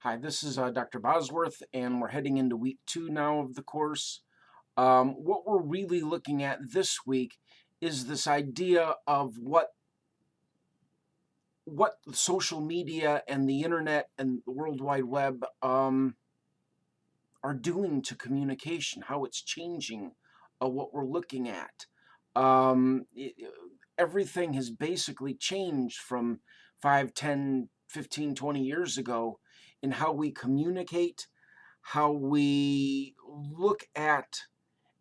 Hi, this is Dr. Bosworth, and we're heading into week 2 now of the course. What we're really looking at this week is this idea of what social media and the internet and the World Wide Web are doing to communication, how it's changing what we're looking at. Um, it, Everything has basically changed from 5, 10, 15, 20 years ago in how we communicate, how we look at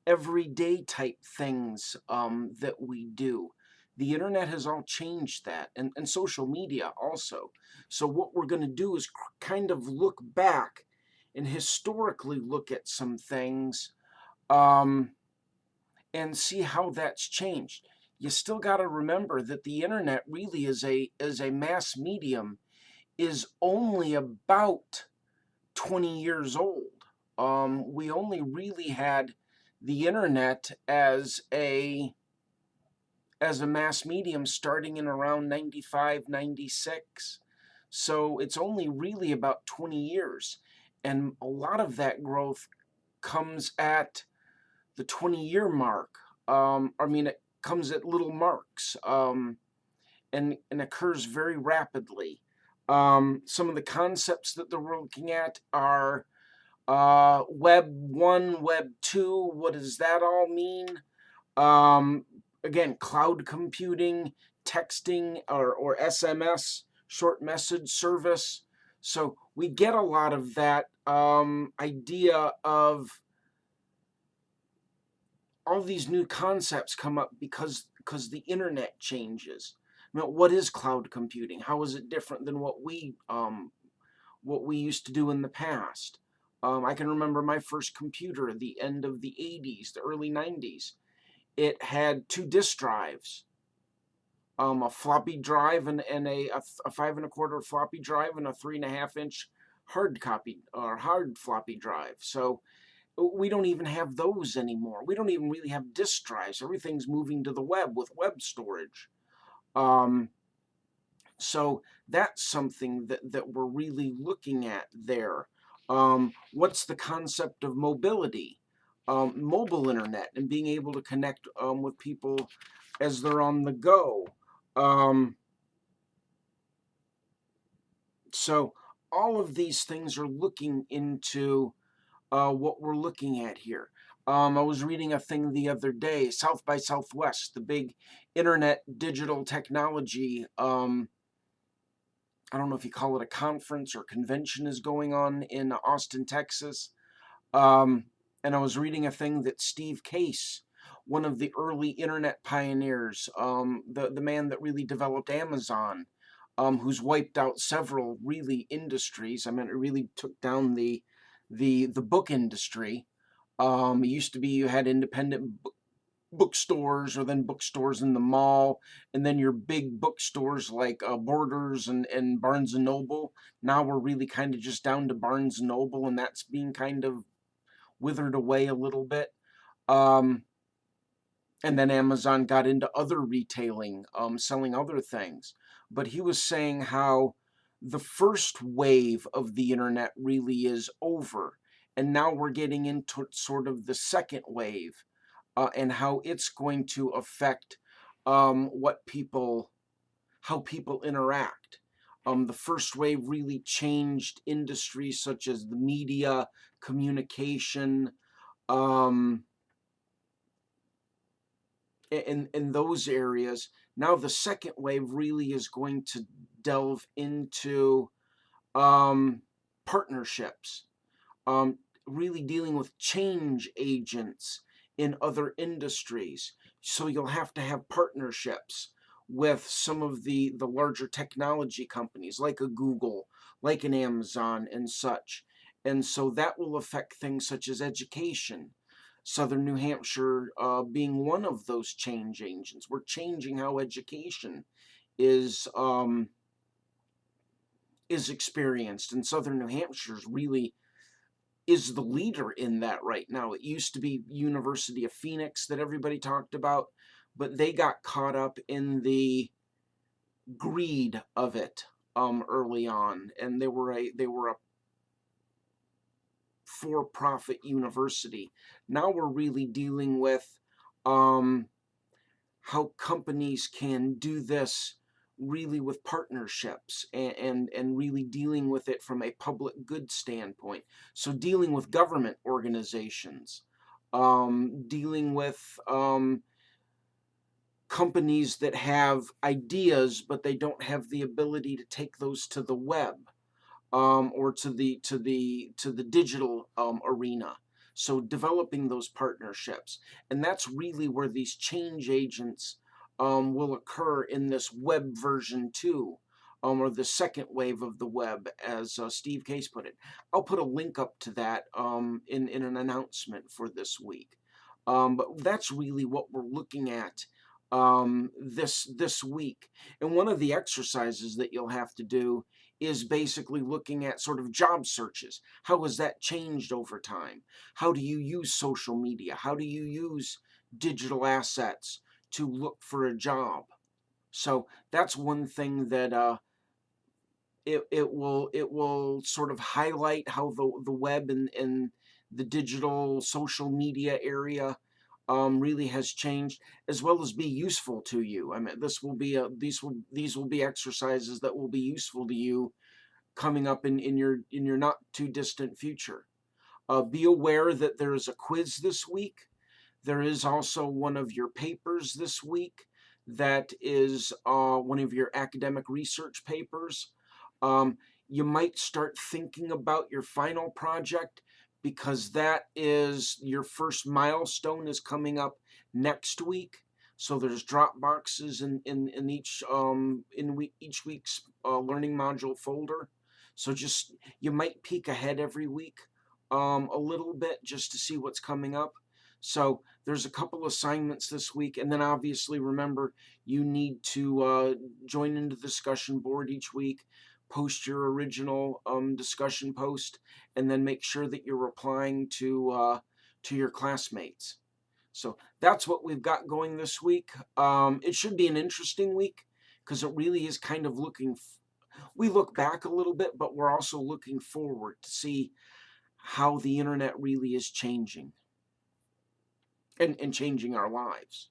everyday type things that we do. The internet has all changed that, and social media also. So what we're going to do is kind of look back and historically look at some things um, and see how that's changed. You still got to remember that the internet really is a mass medium, is only about 20 years old. We only really had the internet as a mass medium starting in around 95, 96. So it's only really about 20 years. And a lot of that growth comes at the 20-year mark. It comes at little marks and occurs very rapidly. Some of the concepts that they're looking at are Web 1, Web 2. What does that all mean? Again, cloud computing, texting, or SMS, short message service. So we get a lot of that idea of all these new concepts come up because the internet changes. Now, what is cloud computing? How is it different than what we used to do in the past? I can remember my first computer at the end of the 80s, the early 90s. It had 2 disk drives, a floppy drive and a 5 1/4 floppy drive and a 3.5-inch hard copy or hard floppy drive. So we don't even have those anymore. We don't even really have disk drives. Everything's moving to the web with web storage. Um, so that's something that we're really looking at there. What's the concept of mobility? Mobile internet and being able to connect with people as they're on the go. So all of these things are looking into what we're looking at here. I was reading a thing the other day, South by Southwest, the big internet digital technology. I don't know if you call it a conference or convention is going on in Austin, Texas. And I was reading a thing that Steve Case, one of the early internet pioneers, the man that really developed Amazon, who's wiped out several really industries. I mean, it really took down the book industry. It used to be you had independent bookstores, or then bookstores in the mall, and then your big bookstores like Borders and Barnes and Noble. Now we're really kind of just down to Barnes and Noble, and that's being kind of withered away a little bit. And then Amazon got into other retailing, selling other things. But he was saying how the first wave of the internet really is over, and now we're getting into sort of the second wave, and how it's going to affect how people interact. The first wave really changed industries such as the media, communication, in those areas. Now the second wave really is going to delve into partnerships, really dealing with change agents in other industries. So you'll have to have partnerships with some of the larger technology companies like a Google, like an Amazon and such. And so that will affect things such as education. Southern New Hampshire being one of those change agents. We're changing how education is experienced, and Southern New Hampshire's really is the leader in that right now. It used to be University of Phoenix that everybody talked about, but they got caught up in the greed of it early on, and they were a for-profit university. Now we're really dealing with how companies can do this really with partnerships and really dealing with it from a public good standpoint. So dealing with government organizations, dealing with companies that have ideas but they don't have the ability to take those to the web, or to the digital arena. So developing those partnerships, and that's really where these change agents will occur in this web version 2, or the second wave of the web, as Steve Case put it. I'll put a link up to that in an announcement for this week. But that's really what we're looking at this week. And one of the exercises that you'll have to do is basically looking at sort of job searches. How has that changed over time? How do you use social media? How do you use digital assets to look for a job? So that's one thing that it will sort of highlight how the web and the digital social media area really has changed, as well as be useful to you. I mean, this will be these will be exercises that will be useful to you coming up in your not too distant future. Be aware that there is a quiz this week. There is also one of your papers this week that is one of your academic research papers. You might start thinking about your final project, because that is your first milestone is coming up next week. So there's drop boxes in each week's learning module folder. So just you might peek ahead every week a little bit just to see what's coming up. So there's a couple assignments this week, and then obviously remember you need to join into the discussion board each week, post your original discussion post, and then make sure that you're replying to your classmates. So that's what we've got going this week. It should be an interesting week because it really is kind of we look back a little bit, but we're also looking forward to see how the internet really is changing and changing our lives.